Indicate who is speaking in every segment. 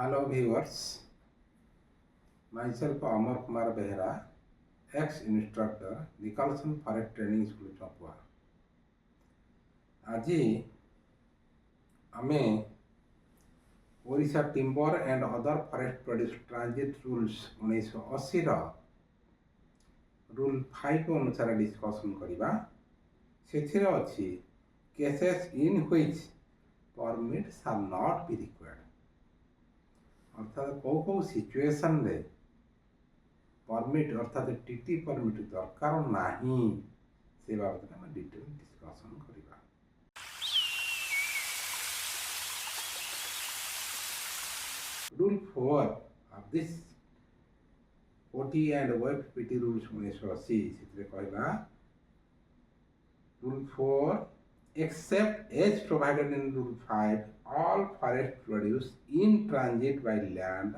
Speaker 1: Hello viewers, myself Amar Kumar Behera, ex-instructor, Nicholson Forest Training School Chapua. আজি আমি Odisha Timber and other forest produce transit rules 1980 ର rule 5 ଅନୁସାରେ discussion କରିବା। ସେଥିରେ ଅଛି cases in which permit shall not be required। अर्थात कौ situation रे परमिट अर्थात टीटी परमिट दरकार नहीं से बाबद में डिटेल डिस्कशन करिबा। Rule 4 of this OT and O.F.P.T rules 1980 से कहला rule 4 except as provided in rule 5 all forest produce in transit by land,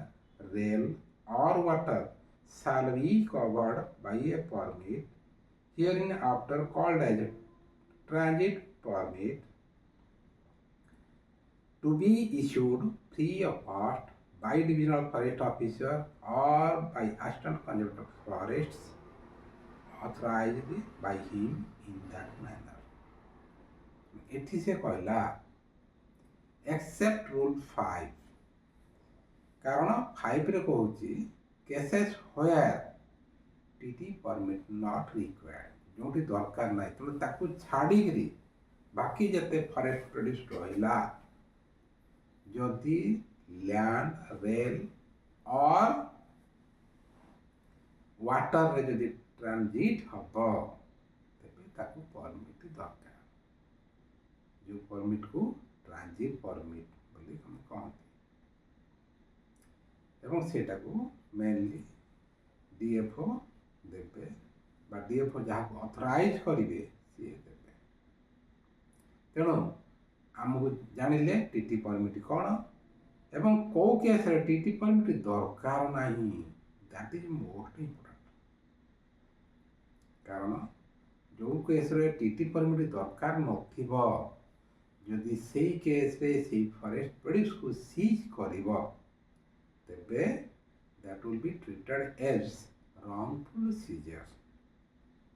Speaker 1: rail or water shall be covered by a permit hereinafter called as a transit permit to be issued free of cost by divisional forest officer or by assistant conservator of forests authorized by him in that manner। एठी से कहला accept rule 5 कारण 5 रे कहूची cases होयर TT permit not required जोटी दरकार नाही तो ताकू छाडी करी बाकी जते फॉरेस्ट प्रोड्यूस रहिला जदि लैंड रेल और वाटर रे जदि ट्रांजिट हबो तबे ताकू परमिट दरकार जो परमिट को ट्रांजिट परमिट बोली हम कहते एवं सेटा को मेनली डीएफओ देबे बा डीएफओ जहाँ को ऑथराइज करिवे से देबे। तेणु हमको जानिले टीटी परमिट कौन एवं को केस रे टीटी परमिट दरकार नहीं दैट इज मोस्ट इंपोर्टेंट कारण जो केस रे टीटी परमिट दरकार नथिबो जदि से केस रे से फॉरेस्ट प्रोड्यूस को सीज करिवो तबे that will be treated as wrongful seizure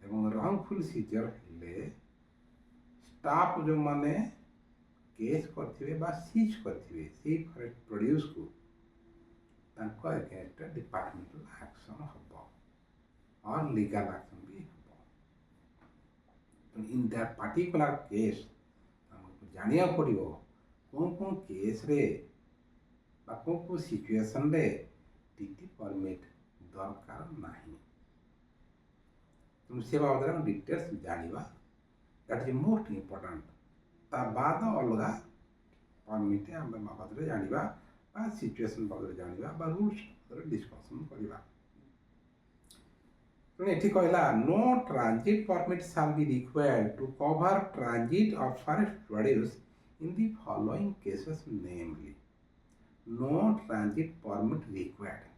Speaker 1: एवं wrongful seizure हेले स्टाफ जो माने केस करथिबे बा सीज करथिबे से फॉरेस्ट प्रोड्यूस को तांको अगेंस्ट डिपार्टमेंटल एक्शन हबो और लीगल एक्शन भी हबो। तो इन दैट पर्टिकुलर केस जानिया पड़ो कौन कौन केस रे बा कौन कौन सिचुएशन रे टीटी परमिट दरकार नहीं तुम से बाबद में डिटेल्स जानिबा दैट इज मोस्ट इंपोर्टेंट। ता बाद अलगा परमिट हम बाबद रे जानिबा बा सिचुएशन बाबद रे जानिबा बा रूल्स रे डिस्कशन करिबा। तो एठी कहला no transit permit shall be required to cover transit of forest produce in the following cases namely no transit permit required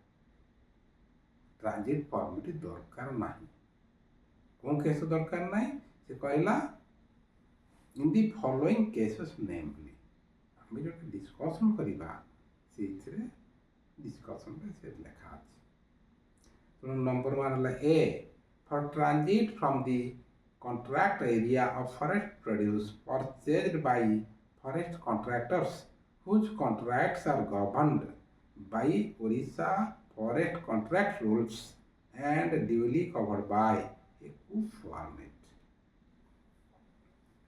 Speaker 1: transit permit दरकार नहीं कौन केस दरकार नहीं से कहला in the following cases namely हम जो डिस्कशन करिबा सेथरे डिस्कशन पे से लिखा अछि। तो नंबर 1 है ए for transit from the contract area of forest produce purchased by forest contractors whose contracts are governed by Odisha forest contract rules and duly covered by a coup permit।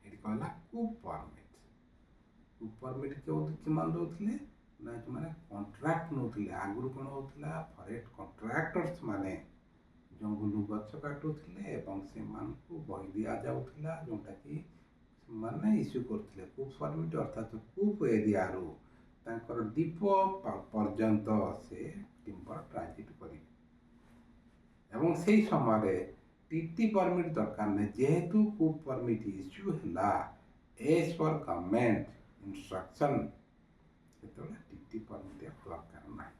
Speaker 1: ये कहला coup permit। coup permit के मान दोथले ना कि माने contract नोथले आगुरु कोन होथला forest contractors माने जंगलु गछ काटुथले एवं से मान को बहि दिया जाउथला जोटा कि माने इश्यू करथिले कूप परमिट अर्थात कूप एरिया रो तांकर दीप पर्यंत से टिम्बर ट्रांजिट करी एवं सेही समय टीटी परमिट दरकार ने जेहेतु कूप परमिट इश्यू हला एज पर गवर्नमेंट इंस्ट्रक्शन तो टीटी परमिट दरकार ना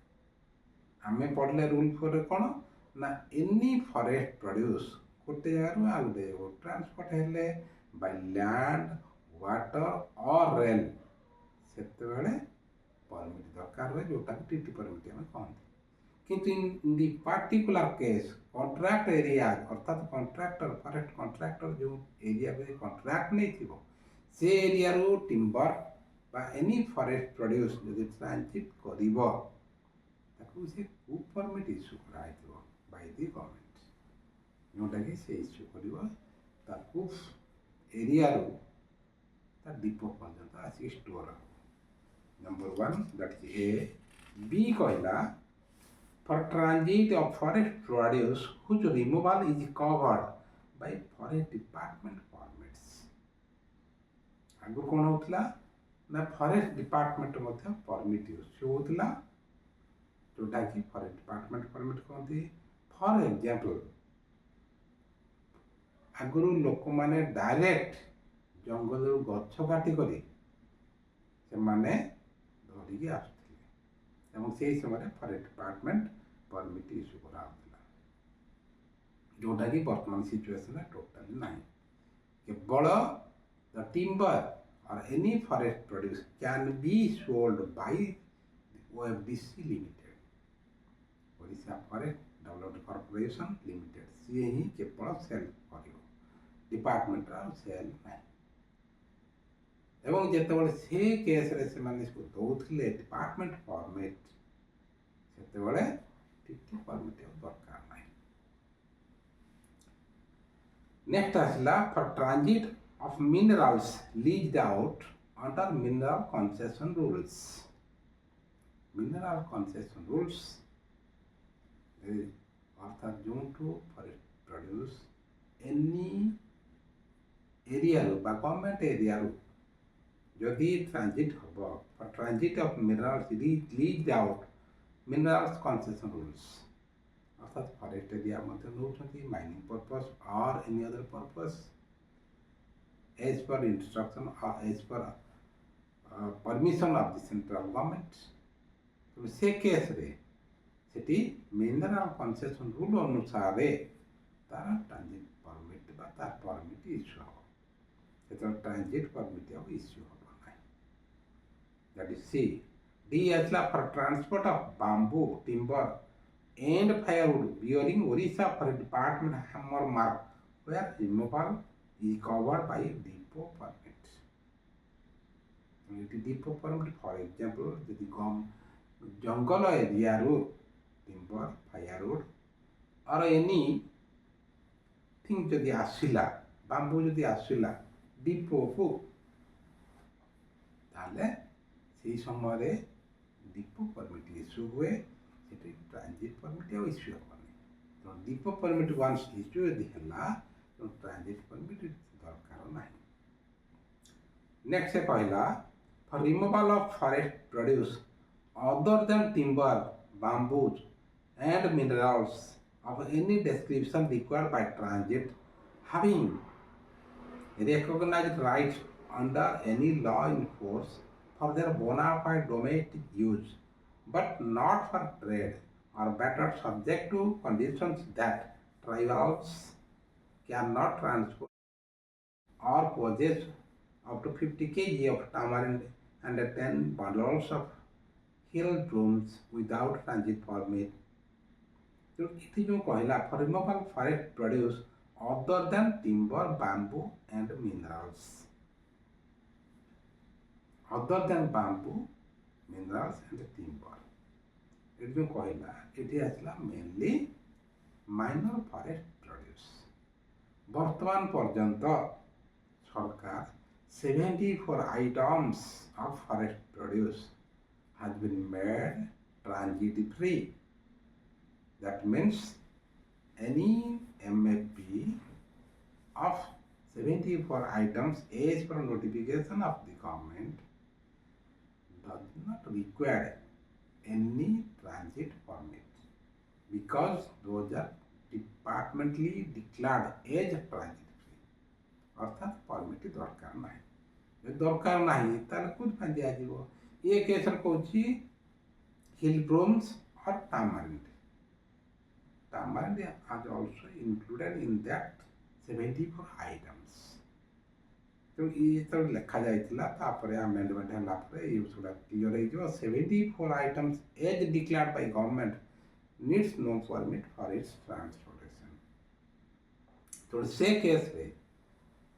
Speaker 1: आमे पढ़ले रूल 4 रे कोन ना एनी फॉरेस्ट प्रोड्यूस कोटे जगह आ गए ट्रांसपोर्ट हेले by land, water or rail सेते बेले परमिट दरकार हुए जोटा टीटी परमिट आम कहते किंतु in the particular case contract area अर्थात कॉन्ट्रैक्टर फॉरेस्ट कॉन्ट्रैक्टर जो एरिया में कॉन्ट्रैक्ट नहीं थी से एरिया रो टिम्बर बा एनी फॉरेस्ट प्रोड्यूस जदि ट्रांजिट करिवो ताकू से कू परमिट इश्यू कराइथिबो बाय द गवर्नमेंट जोटा कि से इश्यू करिवो ताकू एरिया रो ता डिपो पर्यंत आसी store number 1 that is A B कहला for transit of forest produce whose removal is covered by forest department permits आगु कौन होतला ना फॉरेस्ट डिपार्टमेंट मध्य परमिट इश्यू होतला जोटा कि फॉरेस्ट डिपार्टमेंट परमिट कहते फॉर एग्जांपल आगु लोक माने डायरेक्ट जंगल गछ काटी करी से माने धरिकी आसुथिले एवं से समय फॉरेस्ट डिपार्टमेंट परमिट इश्यू करा जोटा कि वर्तमान सिचुएशन टोटली नहीं केवल द टिम्बर और any forest produce can be sold by OFPT limited Odisha forest development corporation limited सी ही केवल सेल करियो डिपार्टमेंट रा सेल नहीं एवं जेतेबेले से केस रे से माने इसको दउथिले डिपार्टमेंट परमिट सेतेबेले टीटी परमिट दरकार नहीं नेक्स्ट आसला for transit of minerals leased out under mineral concession rules. Mineral concession rules अर्थात जो फॉरेस्ट प्रोड्यूस एनी एरिया बा गवर्नमेंट एरिया जदि ट्रांजिट हम for transit of minerals leased out minerals concession rules अर्थात forest area मध्य नौछंती mining purpose और any other purpose as per instruction or as per permission of the central government तो से case रे सेठी mineral concession rule अनुसार तार transit permit बा तार permit issue हो सेतर ट्रांजिट परमिट अब इश्यू हो नाही दैट इज सी डी असला for transport of bamboo timber and firewood bearing Odisha for department hammer mark where removal is covered by depot permit. Depot permit, for example, यदि जंगल area रो timber firewood और any thing जदि आसिला bamboo जदि आसिला depot को ताले से समय डिपो परमिट इश्यू हुए सेठी ट्रांजिट परमिट इश्यू होनी तो डिपो परमिट वंस इश्यू यदि हला तो ट्रांजिट परमिट दरकार नहीं नेक्स्ट से कहला for removal of forest produce other than timber bamboos and minerals of any description required by transit having recognized rights under any law in force for their bona fide domestic use but not for trade or better subject to conditions that tribals cannot transport or possess up to 50 kg of tamarind and 10 bundles of hill brooms without transit permit. So, it is for removal forest produce other than timber, bamboo and minerals. Other than bamboo, minerals and timber. It is mainly minor forest produce. वर्तमान पर्यंत सरकार 74 items of forest produce has been made transit free. That means any MFP of 74 items as per notification of the government does not require any transit permit because those are departmentally declared as transit free अर्थात permit दरकार नहीं दरकार नहीं ताले कोन ପାଇଁ दिया जीवो ए case कहूची हिल brooms और tamarind are also included in that 74 items तो ये तो लिखा जाइथिला तापरे अमेंडमेंट हला परे ये सुडा क्लियर हे जो 74 items as declared by government needs no permit for its transportation तो से केस रे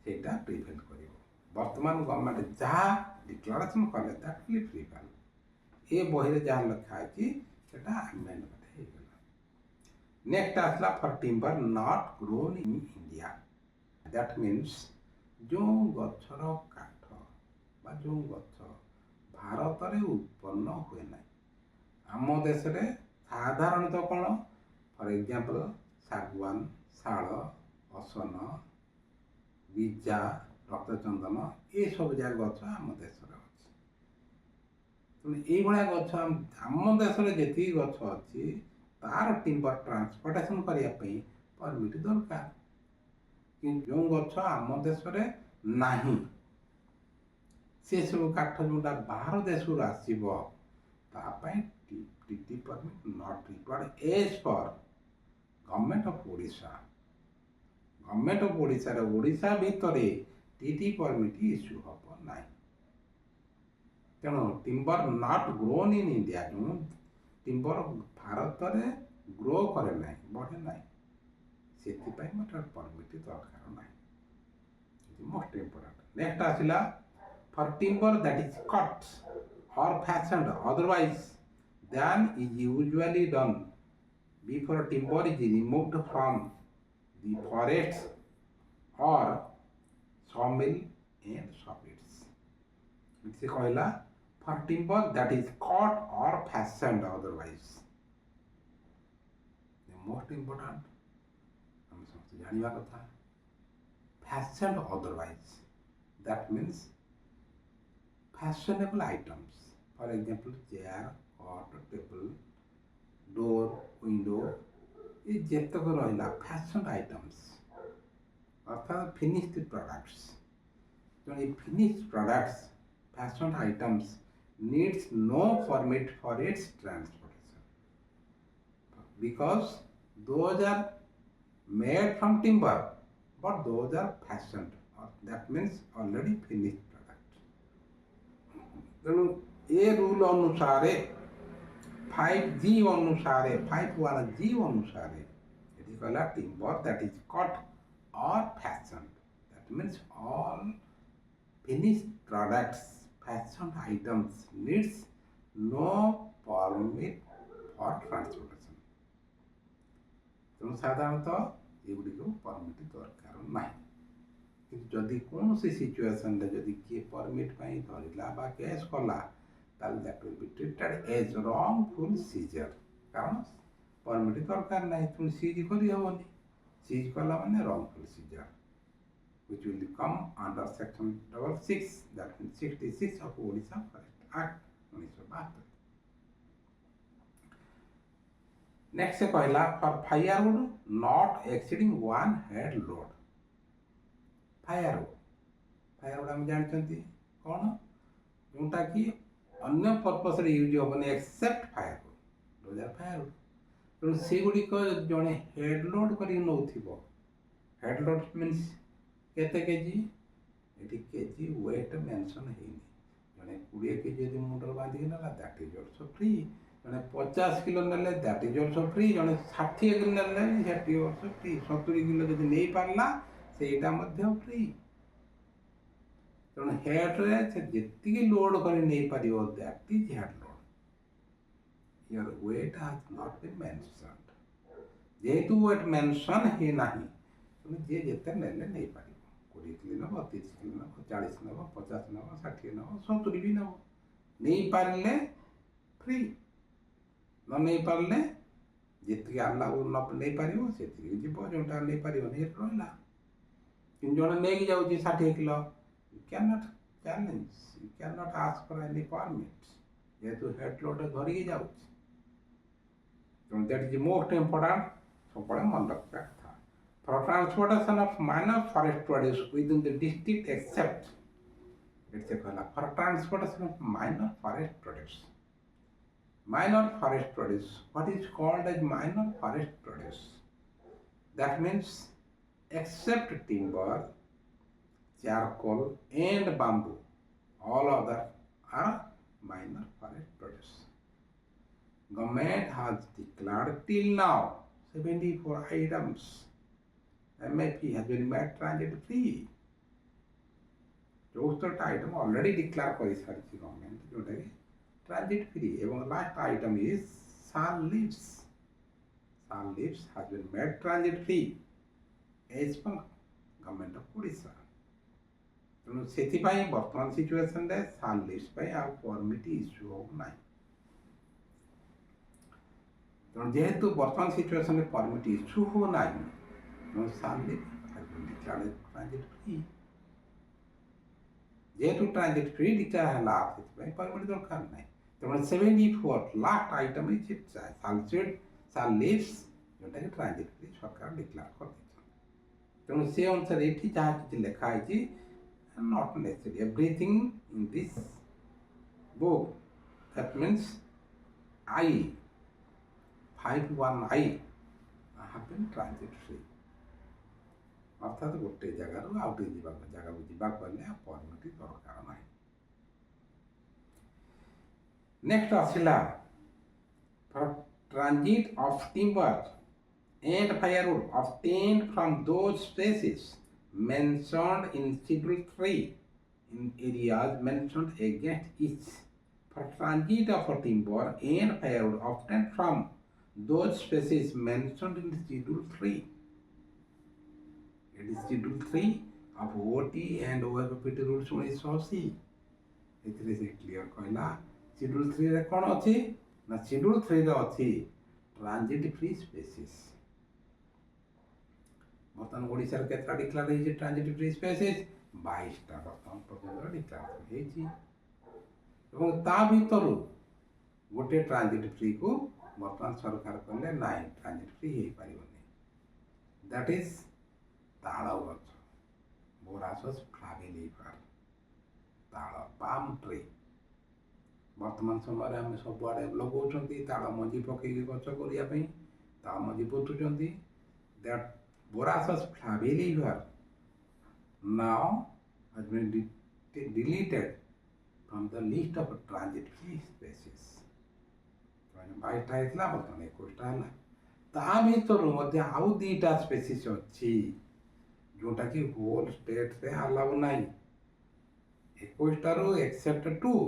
Speaker 1: सेटा प्रिवेंट करिवो वर्तमान गवर्नमेंट जहा डिक्लेरेशन करले दैट विल प्रिवेंट ए बही रे जहा लिखा है सेटा अमेंडमेंट हे गेला नेक्स्ट आसला for timber not grown in India that means जो गछर काठ बा जो गछ भारत में उत्पन्न हुए ना आम देश में साधारणतः कौन फॉर एग्जांपल सागवान शाल असन बीजा रक्तचंदन ये सब जगह गछ आम देश अच्छे ये गछ आम देश में जी गछ अच्छी तार टिम्बर ट्रांसपोर्टेशन करने परमिट दरकार कि जो गछ आम देश में नहीं से सब काठ जोटा बाहर देश आसो TT permit not required as per government of Odisha Odisha भितर टीटी परमिट इश्यू हम ना तेणु timber not grown in India जो टिम्बर भारत में ग्रो करे ना बढ़े ना से परमिट दरकार ना मोस्ट इम्पोर्टेंट नेक्स्ट आसला for timber that is cut और fashioned otherwise than is usually done before timber is removed from the forest और sawmill and sockets इसे कहला for timber that is cut और फैशन्ड अदरवाइज मोस्ट इम्पोर्टेंट हम समस्त जानिबा कथा fashioned otherwise that means fashionable items for example chair cot table door window ये जेतक रहिला फैशन आइटम्स अर्थात फिनिश्ड प्रोडक्ट्स जो ये finished products fashion items needs no permit for its transportation because those are made from timber but those are fashioned that means already finished product तेणु ये rule अनुसार 5G अनुसार 51G अनुसार ये कहला टिम्बर दैट इज कट और fashioned that means all finished products fashioned items needs no permit for transportation तेणु साधारणतः एगुड़िक परमिट दरकार ना कि जदि कौन सी सिचुएशन जदि किए परमिट धरला बा केस कला that will be treated as wrongful seizure कारण परमिट दरकार ना तुम सीज करहबनी सीज कला माने wrongful seizure which will come under section 66 that means 66 of Odisha Forest Act 1972 next कहला for firewood not exceeding one head load firewood हम जानते कौन जोटा कि अन्य पर्पस यूज हेनी एक्सेप्ट फायरवुड फायरवुड तेणु से गुड़िक जड़े हेड लोड कर हेड लोड मीन्स केते केजी ये केजी वेट मेंशन है जड़े 20 केजी यदि मुंडर बांधिक ना दैट इज ऑल्सो फ्री जड़े 50 किलो ने दैट इज ऑल्सो फ्री जड़े 60 किलो ने that is also free 70 kilo जब नहीं पारला सेटा मध्य फ्री तेणु हेड रे से जितकी लोड कर नहीं पारियो that is head load your weight has not been mentioned जेहेतु वेट मेंशन है नाही तेणु जे जेते नेले नहीं पारियो 20 किलो नब 30 किलो नब 40 नब 50 नब 60 नब 70 भी नब नहीं पारले फ्री न नहीं पारे जी आला नहीं पार से जोटा नहीं पार नहीं रहा कि जड़े नहीं जाऊँ 60 kilo you can not challenge you can not ask for any permit जेहेतु हेड लोड धरिकी जाऊँ दैट इज मोस्ट इम्पोर्टेंट सब मन रखा कथा for transportation of minor forest produce within the district except its कहला for transportation of minor forest produce minor forest produce what is called as minor forest produce that means except timber charcoal, and bamboo. All other are minor forest produce. Government has declared till now 74 items. MIP has been made transit free. 64 item already declared for this government, transit free. And last item is sal leaves. Sal leaves has been made transit free as per government of Odisha. ତେଣୁ ସେଥିପାଇଁ ବର୍ତ୍ତମାନ ସିଚୁଏସନରେ ସାଲ list ପାଇଁ ଆଉ permit issue ହେଉନାହିଁ। ତେଣୁ ଯେହେତୁ ବର୍ତ୍ତମାନ ସିଚୁଏସନରେ ପରମିଟ୍ ଇସ୍ୟୁ ହେଉନାହିଁ, ତେଣୁ ସାଲ ଲିଷ୍ଟ ଡିକ୍ଲାର୍ଡ ଟ୍ରାଞ୍ଜିଟ୍ ଫ୍ରି। ଯେହେତୁ ଟ୍ରାଞ୍ଜିଟ୍ ଫ୍ରି ଡିକ୍ଲାର ହେଲା, ସେଥିପାଇଁ ପରମିଟ୍ ଦରକାର ନାହିଁ। ତେଣୁ 74 ଲାଷ୍ଟ ଆଇଟମ୍ ଇଜ୍ ସାଲ ଲିଭ୍ସ, ଯେଉଁଟାକି ଟ୍ରାଞ୍ଜିଟ୍ ଫ୍ରି ସରକାର ଡିକ୍ଲାର କରିଦେଇଛନ୍ତି। ତେଣୁ ସେ ଅନୁସାରେ ଏଠି ଯାହା କିଛି ଲେଖା ହେଇଛି, not necessary. Everything in this book, that means I, 51I, have been transit free. अर्थात गोटे जगार आउ टे जगह जावाक परमिट दरकार ना। नेक्स्ट आसला for transit of timber and firewood obtained from those places mentioned in Schedule 3 in areas mentioned against each. For transit of timber and firewood obtained from those species mentioned in Schedule 3. It is Schedule 3 of OT and O.F.P.T rules 1980. ଏଥିରେ ସେ clear କହିଲା Schedule 3 ରେ କ'ଣ ଅଛି ନା Schedule 3 ରେ ଅଛି transit free species। बर्तमान ओडिशार केतटा डिक्लेयर होइछि ट्रांजिट फ्री स्पेसीज 22टा बर्तमान पर्यंत डिक्लेयर होइछि एवं ता भितरु गोटे ट्रांजिट फ्री को बर्तमान सरकार कहले नाइ ट्रांजिट फ्री हेइ पारिबोनी। दैट इज ताळ गछ बोरासस फ्लाविलिफर ताळ पाम ट्री। बर्तमान समय आम सब आड़े लगौछंती ताळ मंजी पकेई गछ करिया पई ताळ मंजी पोतुछंती। That Borassus flavilifer now has been deleted from the list of transit free species। 22टा ହେଇଥିଲା ବର୍ତ୍ତମାନ 21ଟା ହେଲା। ତା ଭିତରୁ ମଧ୍ୟ ଆଉ 2ଟା ସ୍ପେସିସ୍ ଅଛି ଯୋଉଟାକି ହୋଲ୍ ଷ୍ଟେଟ୍ରେ ଆଲାଉ ନାହିଁ। 21ଟାରୁ except 2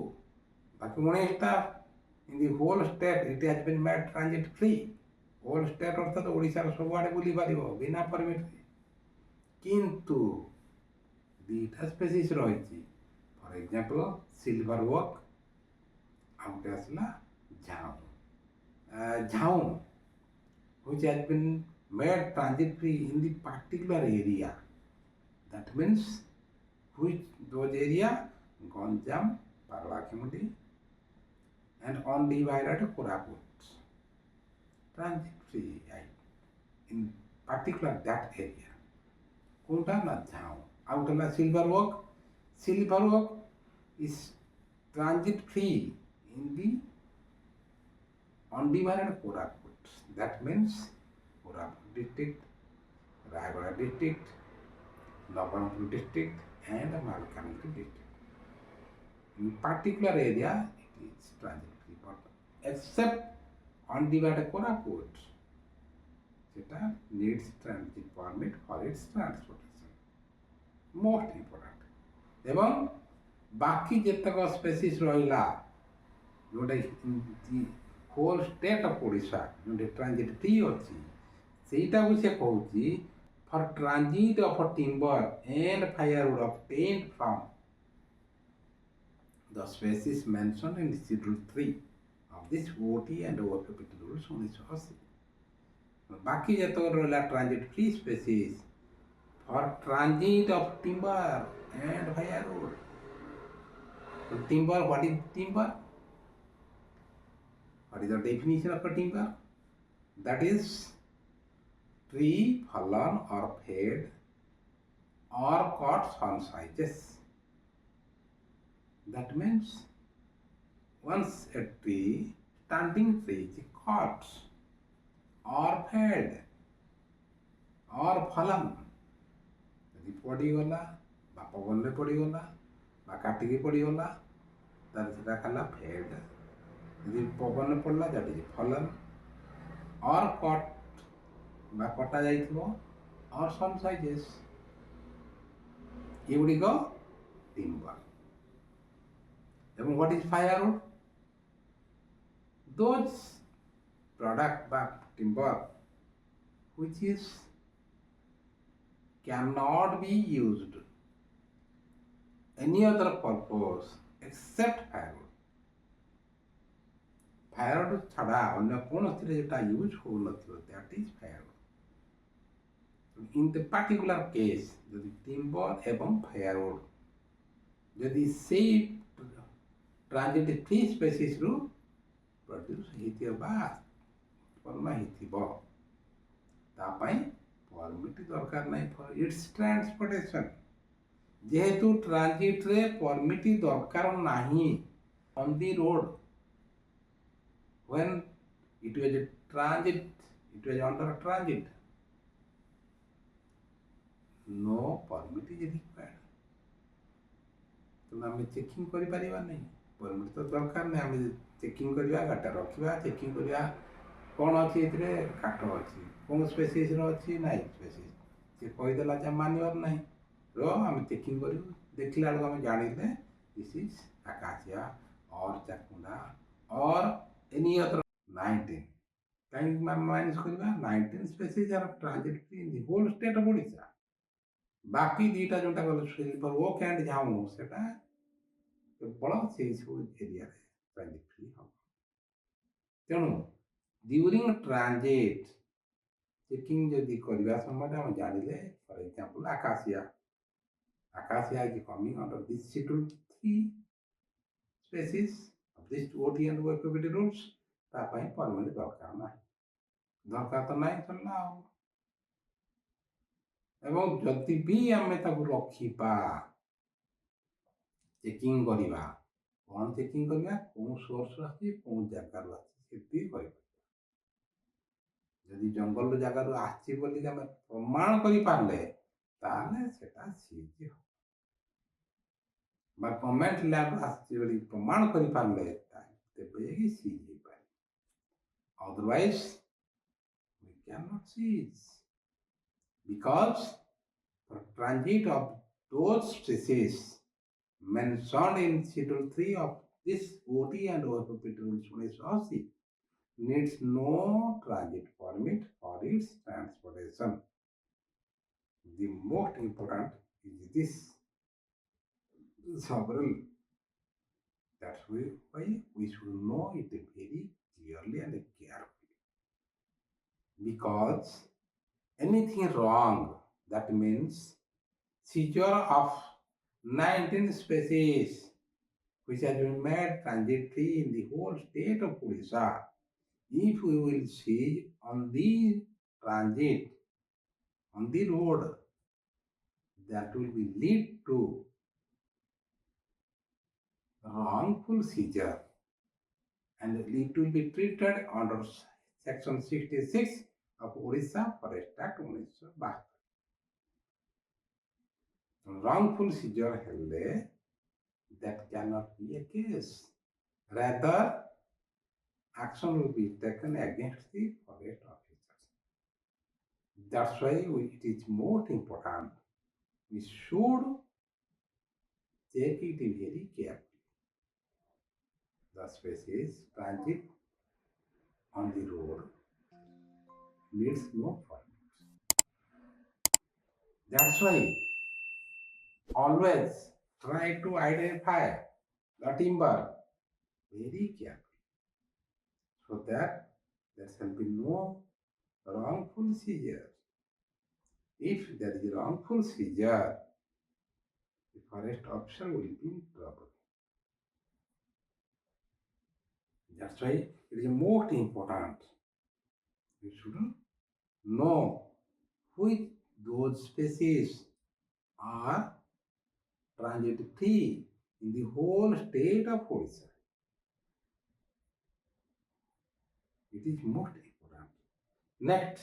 Speaker 1: ବାକି 19ଟା in the whole state it has been made transit free। Whole state अर्थात ओडिशार सब आड़े बुली पारिबो बिना परमिट किंतु 2टा स्पेसीज रहिछि। फॉर एग्जांपल सिल्वर वर्क आउट आसला झाऊ which has been made transit free in the particular area, that means which those area Ganjam, Parvakimudi and undivided Koraput transit free in particular that area। कोटा ना झाऊ आउटला silver oak is transit free in the undivided Koraput, that means Koraput district, Raigada district, Nabarangpur district and Malkamangi district। In particular area it is transit free, but except undivided Koraput, it needs transit permit for its transportation, most important। एवं बाकी जेतक species रहिला जोटा whole state of Odisha जोटे transit free अछि सेटा को से कहउछि for transit of timber and firewood obtained from the species mentioned in schedule 3 of this OT and O.F.P.T rules 1980। बाकी जतक रहला transit free species for transit of timber and firewood. So timber, what is timber? What is the definition of a timber? That is tree fallen or felled or cut some sizes। That means once a tree, standing tree is cut or felled or fallen, ଯଦି ପଡ଼ିଗଲା ବା ପବନରେ ପଡ଼ିଗଲା ବା କାଟିକି ପଡ଼ିଗଲା ତାହେଲେ ସେଟା ହେଲା ଫେଲ୍ଡ। ଯଦି ପବନରେ ପଡ଼ିଲା that is fallen or cut ବା କଟା ଯାଇଥିବ ଅର୍ ସମ୍ ସାଇଜେସ୍, ଏଗୁଡ଼ିକ ଟିମ୍ବର। ଏବଂ what is firewood? Those product by timber which is cannot be used any other purpose except firewood. Firewood छाड़ा अन्य कौनसी जोटा यूज हो नथिबो that is firewood. In the particular case यदि timber एवं firewood यदि सेई ट्रांजिट फ्री स्पेसीज रु प्रोड्यूस हेतिबा उत्पन्न हेतिबो तापाई परमिट दरकार नहीं फॉर इट्स ट्रांसपोर्टेशन। जेहेतु ट्रांजिट रे परमिट दरकार नहीं on the road when it was a transit, it was under transit, no permit is required. तो आम चेकिंग कर नहीं, परमिट तो दरकार नहीं। आम चेकिंग करवा गाटा रखा चेकिंग करवा कौन अच्छी काठ अच्छी कौन स्पेसीज अच्छी ना स्पेसीज सी कहीदेला जे मानवर ना आम चेकिंग कर देखला बेलू आम जानिले दिस इज आकाशिया और चाकुंडा और एनी अदर 19 कहीं माइनस करवा 19 species are transit free in the whole state of Odisha. बाकी दीटा जोटा गल सिल्वर ओक एंड झाऊ सेटा केवल से सब एरिया ट्रांजिट फ्री हम। तेणु ड्यूरिंग ट्रांजिट चेकिंग जदि करवा समय हम जानिले for example acacia is coming under this schedule 3 species of this OT and O.F.P.T rules तापाई परमिट दरकार ना दरकार तो नहीं चलना हो। एवं जदि भी आम रखा चेकिंग करवा कौन चेकिंग करवा कौन सोर्स आसी कौन जगार आसी जदि जंगल जगार आसी प्रमाण कर पारे ताले सेटा सीज हो गवर्नमेंट लैब आसी प्रमाण कर पारे तेबे ही सीज हो पाए। Otherwise we cannot seize because for transit of those species mentioned in Schedule 3 of this OT and O.F.P.T rules 1980 needs no transit permit for its transportation. The most important is this several. That's why we should know it very clearly and carefully. Because anything wrong, that means seizure of 19 species which has been made transit free in the whole state of Odisha, if we will seize on the transit, on the road, that will be lead to wrongful seizure and it will be treated under section 66 of Odisha Forest Act 1972. Wrongful seizure helle that cannot be a case. Rather, action will be taken against the forest officers. That's why it is most important. We should check it very carefully. The species transit on the road needs no permit. That's why always try to identify the timber very carefully so that there shall be no wrongful seizure. If there is wrongful seizure, the forest officer will be in trouble. That's why it is most important. We should know which those species are transit free in the whole state of Odisha. It is most important. Next,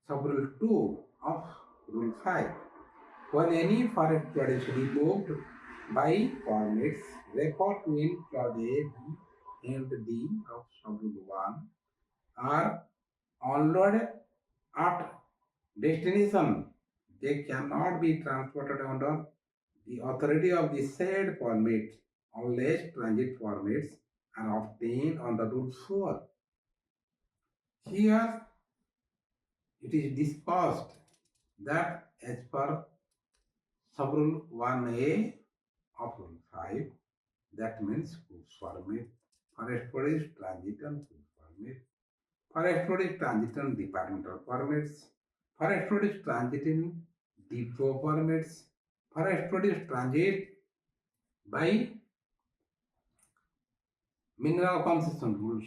Speaker 1: sub rule 2 of rule 5 When any forest produce removed by permits referred to in clause A, B, and D of Schedule 1 are unloaded at destination, they cannot be transported under the authority of the said permit unless transit permits are obtained under Rule 4. Here it is discussed that as per Sub-Rule 1A of Rule 5, that means goods permit, forest produce transit and goods permit, forest produce transit and departmental permits, forest produce transit in depot permits, forest produce transit by mineral concession rules.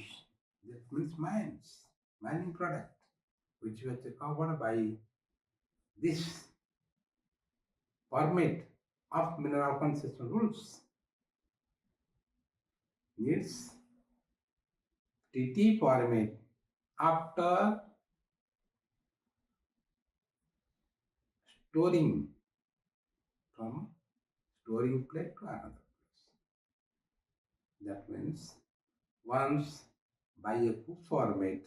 Speaker 1: That means mines, mining product, which was covered by this permit of mineral concession rules, needs TT permit after storing from storing place to another place. That means once by a cook format,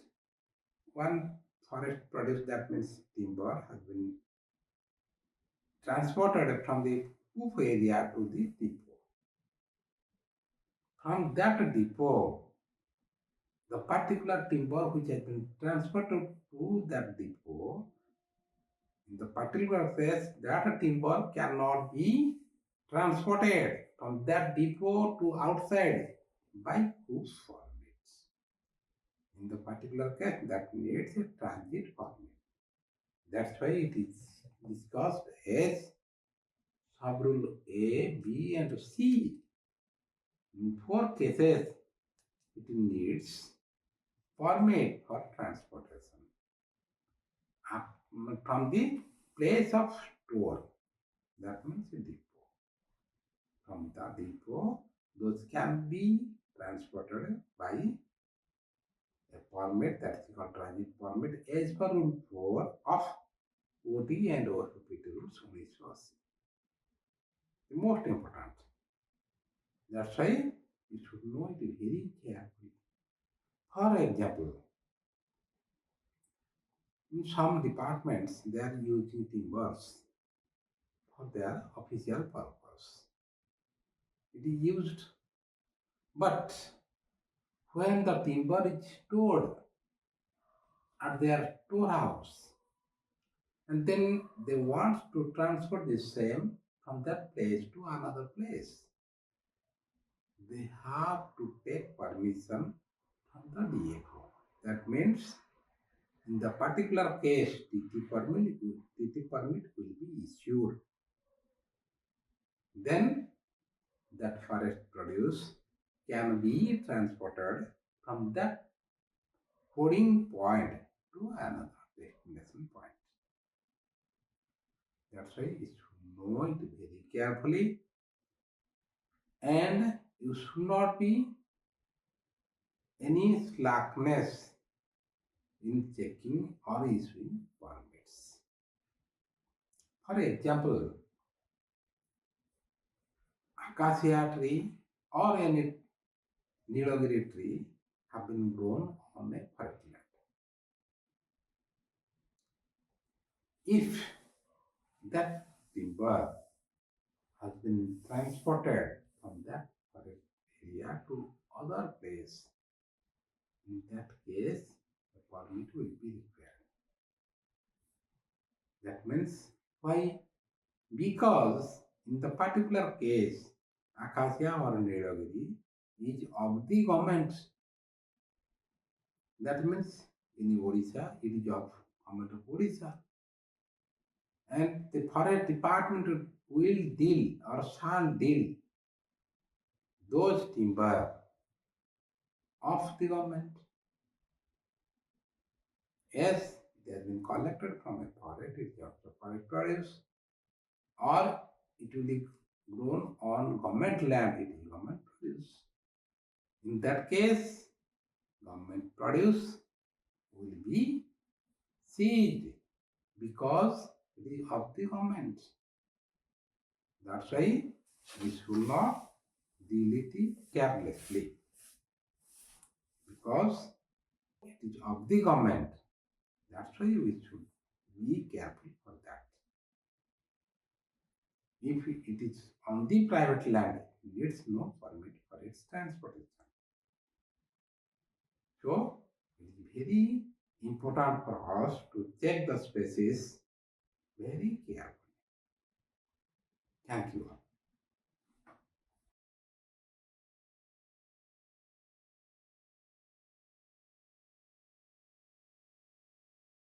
Speaker 1: one forest produce, that means timber, has been transported from the cook area to the depot. From that depot, the particular timber which has been transported to that depot, in the particular case, that timber cannot be transported from that depot to outside by cook formats. In the particular case, that needs a transit permit. That's why it is discussed as sub-rule A, B, and C. In 4 cases, it needs permit for transportation from the place of store. That means a depot. From the depot, those can be transported by a permit, that's called transit permit, as per Rule 4 of OD and O.F.P.T rules, which was the most important. That's why you should know it very carefully. For example, in some departments, they are using timbers for their official purpose. It is used, but when the timber is stored at their storehouse, and then they want to transfer the same from that place to another place, they have to take permission from the DFO. That means in the particular case, TT permit will be issued. Then that forest produce can be transported from that hoarding point to another destination point. That's why you should know it very carefully, and you should not be any slackness in checking or issuing permits. For example, acacia tree or any Nilagiri tree have been grown on a forest land. If that timber has been transported from that forest area to other place, in that case, the permit will be required. That means why? Because in the particular case, acacia or Nilagiri is of the government. That means in Odisha, it is of government of Odisha. And the forest department will deal or shall deal those timber of the government as they have been collected from a forest, it is of the forest produce, or it will be grown on government land, it is government produce. In that case, government produce will be seized because it is of the government. That's why we should not deal it carelessly, because it is of the government. That's why we should be careful for that. If it is on the private land, it needs no permit for its transportation. So it is very important for us to check the species very carefully. Thank you.